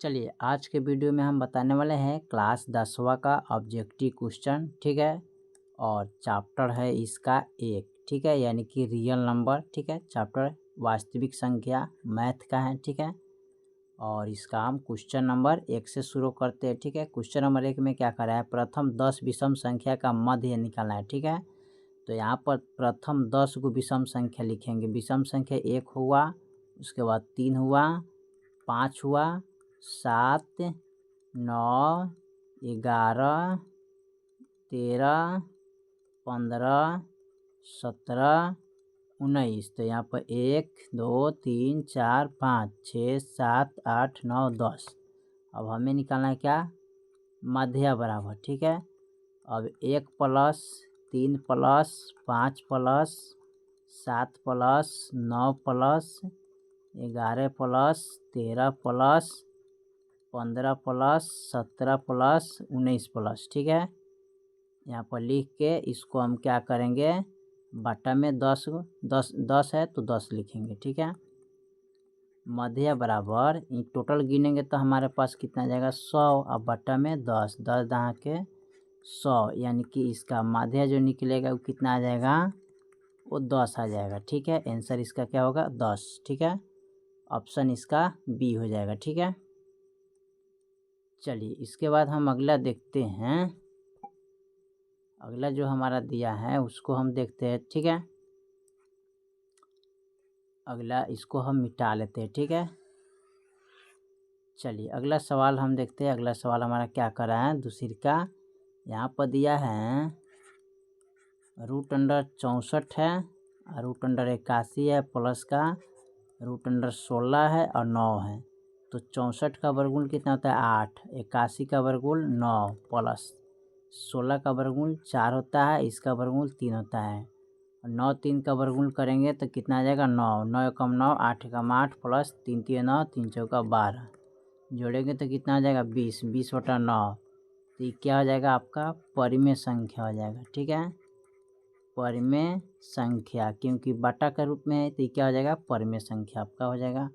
चलिए आज के वीडियो में हम बताने वाले हैं क्लास 10वां का ऑब्जेक्टिव क्वेश्चन। ठीक है, और चैप्टर है इसका 1। ठीक है, यानी कि रियल नंबर। ठीक है, चैप्टर वास्तविक संख्या मैथ का है। ठीक है, और इसका हम क्वेश्चन नंबर 1 से शुरू करते हैं। ठीक है, क्वेश्चन नंबर 1 में क्या करा है, प्रथम 10 विषम संख्या का मध्य निकालना है। ठीक है, तो यहाँ पर प्रथम 10 को विषम संख्या लिखेंगे। विषम संख्या 1 हुआ, उसके बाद 3 हुआ, 5 हुआ, 7, 9, 11, 13, 15, 17, 19। तो यहाँ पर 1, 2, 3, 4, 5, 6, 7, 8, 9, 10। अब हमें निकालना है क्या, मध्य बराबर। ठीक है, अब 1 plus 3 plus 5 plus 7 plus 9 plus 11 plus 13 plus 15 plus 17 plus 19 plus. ठीक है, यहाँ पर लिख के इसको हम क्या करेंगे, बटा में 10 है तो 10 लिखेंगे। ठीक है, मध्य बराबर टोटल गिनेंगे तो हमारे पास कितना जाएगा, 100। अब बटा में 10, 10 दहा के 100, यानी कि इसका मध्य जो निकलेगा वो कितना आ जाएगा, वो 10 आ जाएगा। ठीक है, आंसर इसका क्या होगा, 10। ठीक है, ऑप्शन इसका बी हो जाएगा। ठीक है, चलिए इसके बाद हम अगला देखते हैं। अगला जो हमारा दिया है उसको हम देखते हैं। ठीक है, अगला इसको हम मिटा लेते हैं। ठीक है, चलिए अगला सवाल हम देखते हैं। अगला सवाल हमारा क्या कर रहा है, दूसरी का यहाँ पर दिया है √64 है, √81 है, प्लस का √16 है और 9 है। तो 64 का वर्गमूल कितना होता है, 8, 81 का वर्गमूल 9, प्लस 16 का वर्गमूल 4 होता है, इसका वर्गमूल 3 होता है। और 9 3 का वर्गमूल करेंगे तो कितना आ जाएगा, 9, 9 एकम 9, 8 एकम 8, प्लस 3 3 9, 3 चौका 12, जोड़ेंगे तो कितना आ जाएगा, 20, 20/9। तो ये क्या हो जाएगा, आपका परिमेय संख्या हो जाएगा। ठीक है, परिमेय संख्या, क्योंकि बटा के रूप में है तो ये क्या हो जाएगा, परिमेय संख्या आपका हो जाएगा।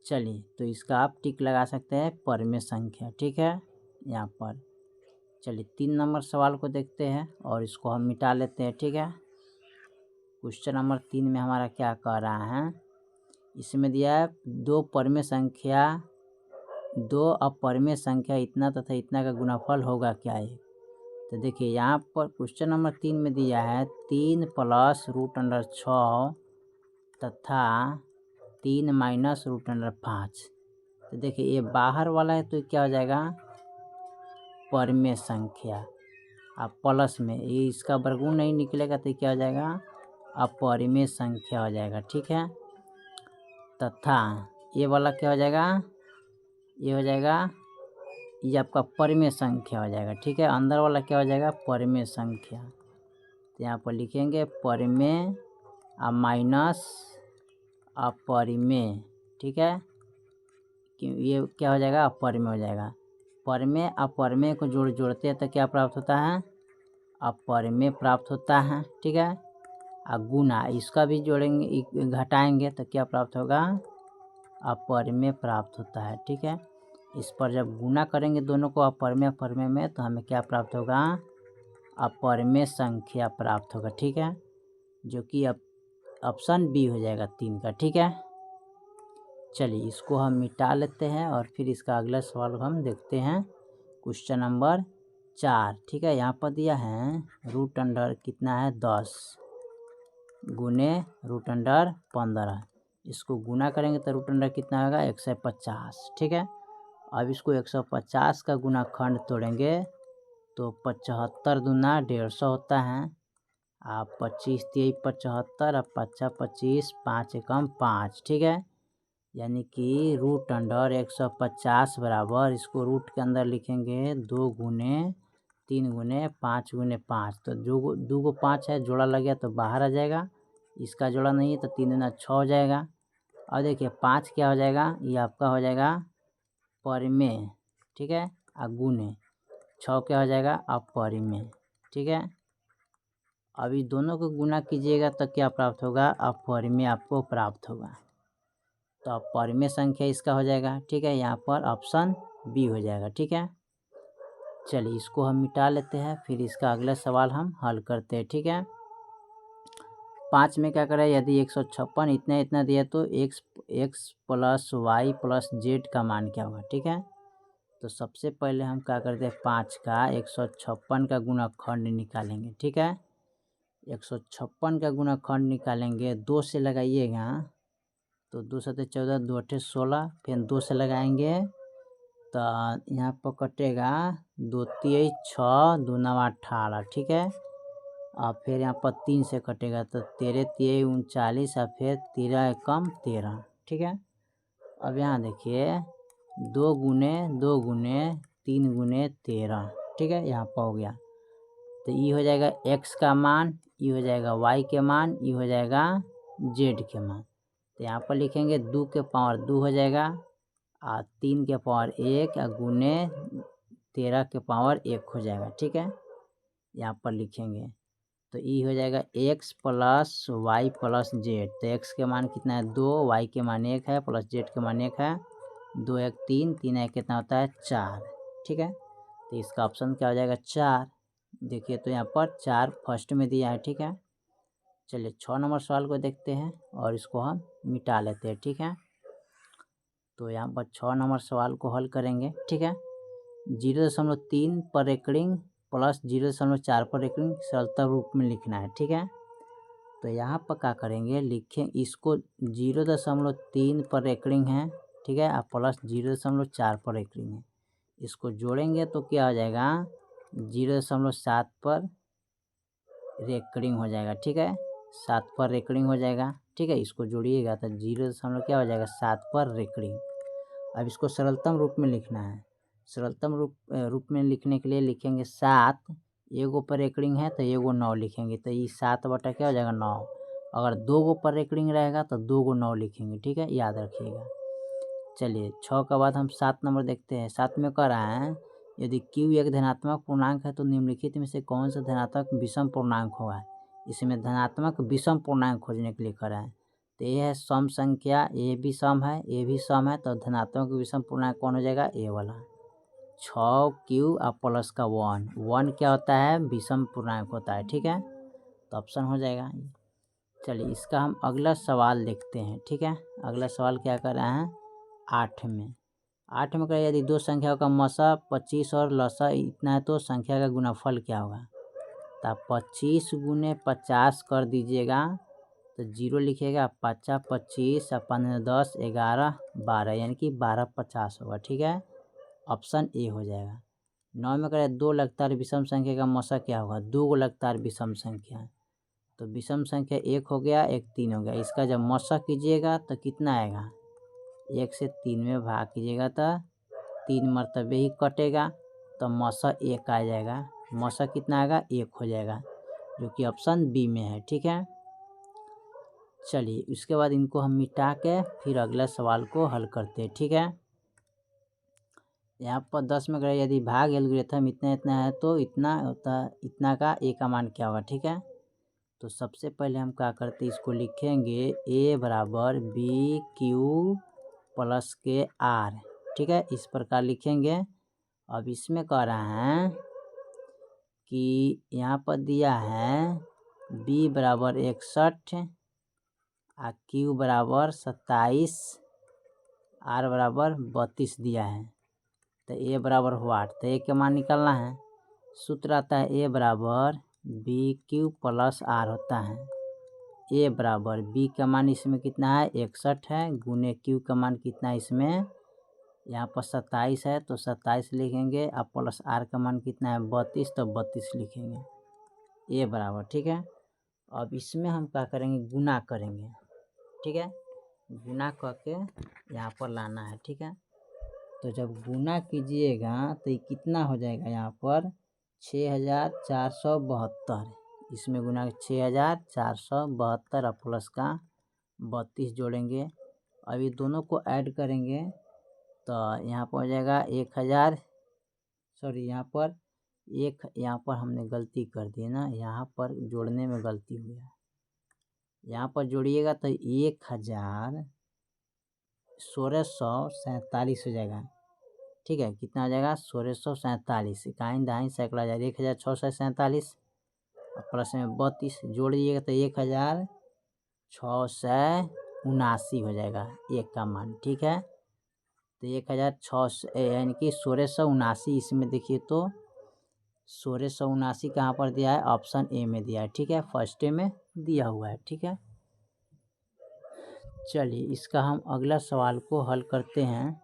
चलिए तो इसका आप टिक लगा सकते हैं, परिमेय संख्या। ठीक है, यहाँ पर चलिए 3 नंबर सवाल को देखते हैं और इसको हम मिटा लेते हैं। ठीक है, क्वेश्चन नंबर 3 में हमारा क्या कह रहा है, इसमें दिया है 2 परिमेय संख्या, 2 अपरिमेय संख्या इतना तथा इतना का गुणनफल होगा क्या है। तो देखिए यहाँ पर क्वेश्चन नंबर 3 में दिया है 3 प्लस √6 तथा 3 माइनस √5। तो देखिए ये बाहर वाला है तो क्या हो जाएगा, परिमेय संख्या। अब प्लस में ये इसका वर्गमूल नहीं निकलेगा तो क्या हो जाएगा, अपरिमेय संख्या हो जाएगा। ठीक है, तथा ये वाला क्या हो जाएगा, ये हो जाएगा, ये आपका परिमेय संख्या हो जाएगा। ठीक है, अंदर वाला क्या हो जाएगा, परिमेय संख्या। तो यहाँ पर लिखेंगे परिमेय और माइनस अपरिमेय। ठीक है, कि ये क्या हो जाएगा, अपरिमेय हो जाएगा। परिमेय अपरिमेय को जोड़ते हैं तो क्या प्राप्त होता है, अपरिमेय प्राप्त होता है। ठीक है, और गुना इसका भी जोड़ेंगे, घटाएंगे तो क्या प्राप्त होगा, अपरिमेय प्राप्त होता है। ठीक है, इस पर जब गुना करेंगे दोनों को अपरिमेय अपरिमेय में तो हमें क्या प्राप्त होगा, अपरिमेय संख्या प्राप्त होगा। ठीक है, जो कि अब ऑप्शन बी हो जाएगा 3 का। ठीक है, चलिए इसको हम मिटा लेते हैं और फिर इसका अगला सवाल हम देखते हैं, क्वेश्चन नंबर 4। ठीक है, यहाँ पर दिया है √अंडर कितना है, 10 गुने √15। इसको गुना करेंगे तो √अंडर कितना होगा, 150। ठीक है, अब इसको 150 का गुणाखंड तोड़ेंगे तो 75 दूना 150 होता है। आप 25 3 75 और 5 25, 5 एकम 5। ठीक है, यानी कि √अंडर 150 बराबर, इसको रूट के अंदर लिखेंगे 2 गुने 3 गुने 5 गुने 5। तो जो 2 5 है, जोड़ा लग गया तो बाहर आ जाएगा, इसका जोड़ा नहीं है तो 3 दूना 6 हो जाएगा। और देखिए 5 क्या हो जाएगा, ये आपका हो जाएगा परिमेय। ठीक है, और गुने 6 क्या हो जाएगा, अपरिमेय। ठीक है, अभी दोनों को गुना कीजिएगा तो क्या प्राप्त होगा, अपरिमेय आपको प्राप्त होगा। तो अब परिमेय संख्या इसका हो जाएगा, ठीक है। यहाँ पर ऑप्शन बी हो जाएगा, ठीक है। चलिए इसको हम मिटा लेते हैं, फिर इसका अगला सवाल हम हल करते हैं, ठीक है। 5 में क्या करें, यदि 156 इतना इतना दिया तो x plus y plus z का मान क्या होगा, ठीक है। तो सबसे पहले हम क्या करते हैं, 5 का 156 का गुणनखंड निकालेंगे, ठीक है। 156 का गुणनखंड निकालेंगे, 2 से लगाइएगा तो 2 7 14, 2 8 16, फिर 2 से लगाएंगे तो यहाँ पर कटेगा 2 3 6, 2 9 18, ठीक है। और फिर यहाँ पर 3 से कटेगा तो 13 3 39 और फिर 13 एकम 13, ठीक है। अब यहाँ देखिए 2 गुने 2 गुने 3 गुने 13, ठीक है। यहाँ पर हो गया तो ये हो जाएगा x का मान, ये हो जाएगा y के मान, ये हो जाएगा z के मान। तो यहाँ पर लिखेंगे 2 के पावर 2 हो जाएगा और 3 के पावर 1 और गुने 13 के पावर 1 हो जाएगा, ठीक है। यहाँ पर लिखेंगे तो ये हो जाएगा x plus y plus z. तो x के मान कितना है 2, y के मान 1 है, प्लस z के मान 1 है, 2 1 3, 3 1 कितना होता है 4, ठीक है। तो इसका ऑप्शन क्या हो जाएगा 4। देखिए तो यहाँ पर 4 फर्स्ट में दिया है, ठीक है। चलिए 6 नंबर सवाल को देखते हैं और इसको हम मिटा लेते हैं, ठीक है। तो यहाँ पर 6 नंबर सवाल को हल करेंगे, ठीक है। 0.3 पर एकड़िंग प्लस 0.4 पर एकड़िंग सरलता रूप में लिखना है, ठीक है। तो यहाँ पर क्या करेंगे, लिखें इसको 0.3 पर एकड़िंग है, ठीक है, और प्लस 0.4 पर एकड़िंग है। इसको जोड़ेंगे तो क्या हो जाएगा 0.7 पर रेकड़िंग हो जाएगा, ठीक है। 7 पर रेकड़िंग हो जाएगा, ठीक है। इसको जोड़िएगा तो 0. क्या हो जाएगा 7 पर रेकड़िंग। अब इसको सरलतम रूप में लिखना है। सरलतम रूप में लिखने के लिए लिखेंगे 7, एगो पर रेकड़िंग है तो एगो 9 लिखेंगे, तो ये 7 बटा क्या हो जाएगा 9। अगर 2 गो पर रेकड़िंग रहेगा तो 2 गो 9 लिखेंगे, ठीक है, याद रखिएगा। चलिए 6 के बाद हम 7 नंबर देखते हैं। 7 में कह रहा है यदि q एक धनात्मक पूर्णांक है तो निम्नलिखित में से कौन सा धनात्मक विषम पूर्णांक होगा। इसमें धनात्मक विषम पूर्णांक खोजने के लिए कह रहा है। तो ये है सम संख्या, ए भी सम है, ए भी सम है, तो धनात्मक विषम पूर्णांक कौन हो जाएगा ए वाला। 6q और प्लस का 1 क्या होता है विषम पूर्णांक होता है, ठीक है। तो ऑप्शन हो जाएगा। चलिए इसका हम अगला सवाल देखते हैं, ठीक है। अगला सवाल क्या कर रहे हैं 8 में। 8 में करें यदि दो संख्याओं का मसा 25 और लसा इतना है तो संख्या का गुणनफल क्या होगा। तो आप 25 गुने 50 कर दीजिएगा तो 0 लिखिएगा, 5 25 और 15 10 11 12, यानी कि 12 50 होगा, ठीक है। ऑप्शन ए हो जाएगा। 9 में करें दो लगातार विषम संख्या का मसा क्या होगा। 2 गो लगातार विषम संख्या, तो विषम संख्या 1 हो गया, 1 3 हो गया। इसका जब मसा कीजिएगा तो कितना आएगा 1 से 3 में भाग कीजिएगा तो 3 मरतबे ही कटेगा, तो मसा 1 आ जाएगा। मसा कितना आएगा 1 हो जाएगा, जो कि ऑप्शन बी में है, ठीक है। चलिए उसके बाद इनको हम मिटा के फिर अगला सवाल को हल करते हैं, ठीक है। यहाँ पर 10 में करें यदि भाग एल्गोरिथम इतना इतना है तो इतना होता, इतना का ए का मान क्या होगा, ठीक है। तो सबसे पहले हम क्या करते हैं, इसको लिखेंगे ए बराबर बी क्यू प्लस के आर, ठीक है, इस प्रकार लिखेंगे। अब इसमें कह रहा है कि यहाँ पर दिया है बी बराबर 61 और क्यू बराबर 27, आर बराबर 32 दिया है। तो ए बराबर वाट, तो ए के मान निकालना है। सूत्र आता है ए बराबर बी क्यू प्लस आर होता है। ए बराबर बी का मान इसमें कितना है 61 है, गुने क्यू का मान कितना है इसमें यहाँ पर 27 है, तो 27 लिखेंगे। अब प्लस आर का मान कितना है 32, तो 32 लिखेंगे ए बराबर, ठीक है। अब इसमें हम क्या करेंगे गुना करेंगे, ठीक है। गुना करके यहाँ पर लाना है, ठीक है। तो जब गुना कीजिएगा तो ये कितना हो जाएगा यहाँ पर 6472, इसमें गुना 6472 और प्लस का 32 जोड़ेंगे। अब ये दोनों को ऐड करेंगे तो यहाँ पर हो जाएगा 1000, सॉरी यहाँ पर हमने गलती कर दी ना, यहाँ पर जोड़ने में गलती हुई है। यहाँ पर जोड़िएगा तो 1000 1647 हो जाएगा। ठीक है, कितना हो जाएगा 1647। इकाई दहाई सैकड़ा हजार 1647 और प्लस में 32 जोड़ दीजिएगा तो 1679 हो जाएगा एक का मान। ठीक है, तो 1600 यानी कि 1679 इसमें देखिए तो 1679 कहाँ पर दिया है, ऑप्शन ए में दिया है। ठीक है, फर्स्ट ए में दिया हुआ है। ठीक है, चलिए इसका हम अगला सवाल को हल करते हैं।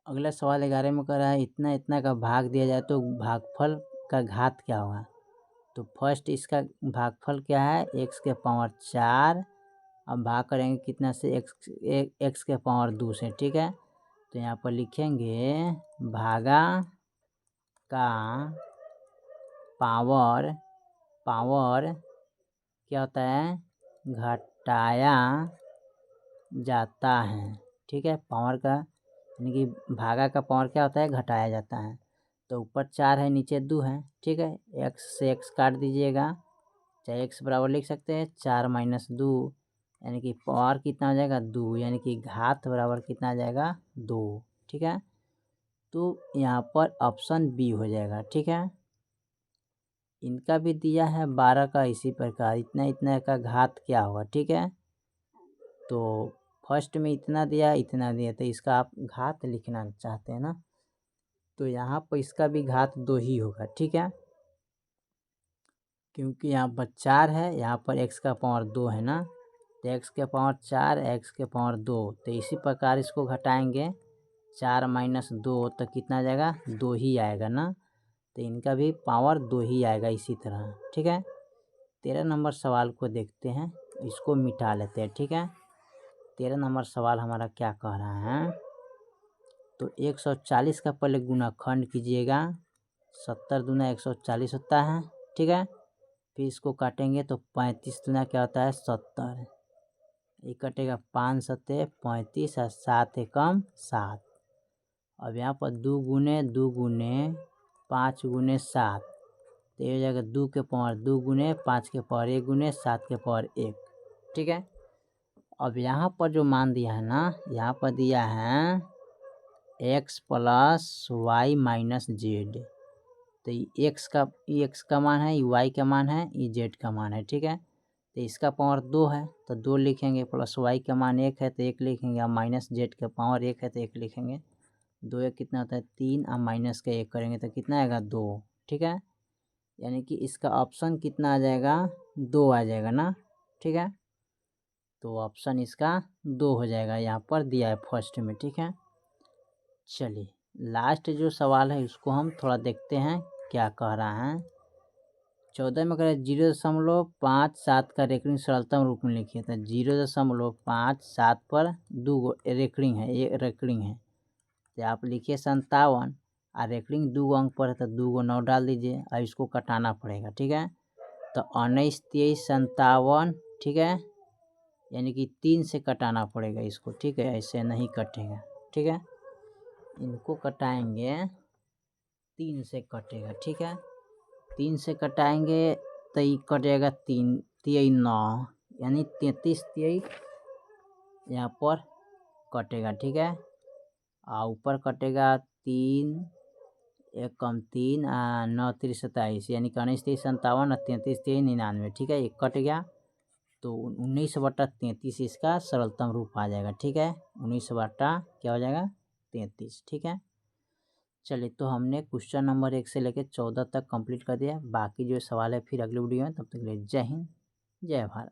अगला सवाल 11 में कह रहा है इतना इतना का भाग दिया जाए तो भागफल का घात क्या होगा। तो फर्स्ट इसका भागफल क्या है, x के पावर 4। अब भाग करेंगे कितना से, x के पावर 2 से। ठीक है, तो यहाँ पर लिखेंगे भागा का पावर क्या होता है, घटाया जाता है। ठीक है, पावर का यानी कि भागा का पावर क्या होता है, घटाया जाता है। तो ऊपर 4 है नीचे 2 है। ठीक है, x से x काट दीजिएगा, चाहे x बराबर लिख सकते हैं 4 माइनस 2 यानी कि पावर कितना हो जाएगा 2, यानी कि घात बराबर कितना आ जाएगा 2। ठीक है, तो यहाँ पर ऑप्शन बी हो जाएगा। ठीक है, इनका भी दिया है 12 का इसी प्रकार, इतना इतना का घात क्या होगा। ठीक है, तो फर्स्ट में इतना दिया तो इसका आप घात लिखना चाहते हैं ना, तो यहाँ पर इसका भी घात 2 ही होगा। ठीक है, क्योंकि यहाँ पर 4 है, यहाँ पर x का पावर 2 है ना, तो x के पावर 4 x के पावर 2, तो इसी प्रकार इसको घटाएंगे 4 माइनस 2 तो कितना आ जाएगा 2 ही आएगा ना, तो इनका भी पावर 2 ही आएगा इसी तरह। ठीक है, 13 नंबर सवाल को देखते हैं, इसको मिटा लेते हैं। ठीक है, 13 नंबर सवाल हमारा क्या कह रहा है, तो 140 का पहले गुणाखंड कीजिएगा, 70 दूना 140 होता है। ठीक है, फिर इसको काटेंगे तो 35 दूना क्या होता है 70, ये कटेगा 5 सत्ते 35 और 7 एकम 7। अब यहाँ पर 2 गुने 5 गुने 7, तो ये हो जाएगा 2 के पावर 2 गुने 5 के पावर 1 गुने 7 के पावर 1। ठीक है, अब यहाँ पर जो मान दिया है ना, यहाँ पर दिया है x plus y minus z, तो ये x का मान है, ये y का मान है, ये z का मान है। ठीक है, तो इसका पावर 2 है तो 2 लिखेंगे, प्लस y का मान 1 है तो 1 लिखेंगे, और माइनस z का पावर 1 है तो 1 लिखेंगे। 2 1 कितना होता है 3, और माइनस का 1 करेंगे तो कितना आएगा 2। ठीक है, यानी कि इसका ऑप्शन कितना आ जाएगा 2 आ जाएगा ना। ठीक है, तो ऑप्शन इसका 2 हो जाएगा, यहाँ पर दिया है फर्स्ट में। ठीक है, चलिए लास्ट जो सवाल है उसको हम थोड़ा देखते हैं क्या कह रहा है। 14 में करें 0.57 का रेकरिंग सरलतम रूप में लिखिए, तो 0.57 पर 2 रेकरिंग है, ये रेकरिंग है, तो आप लिखिए 57, और रेकरिंग 2 अंक पर है तो 2 9 डाल दीजिए, और इसको कटाना पड़ेगा। ठीक है, तो 19 23 57। ठीक है, यानी कि 3 से कटाना पड़ेगा इसको। ठीक है, ऐसे नहीं कटेगा। ठीक है, इनको कटाएंगे 3 से कटेगा। ठीक है, 3 से कटाएंगे तो ये कटेगा 3 3 9, यानी 33 23 यहाँ पर कटेगा। ठीक है, और ऊपर कटेगा 3 1 कम 3 9 3 27, यानी कि 19 23 57 और 33 23 99। ठीक है, ये कट गया तो 19/33 इसका सरलतम रूप आ जाएगा। ठीक है, 19 बटा क्या हो जाएगा 33। ठीक है, चलिए तो हमने क्वेश्चन नंबर 1 से लेकर 14 तक कंप्लीट कर दिया। बाकी जो सवाल है फिर अगले वीडियो में, तब तक के लिए जय हिंद जय भारत।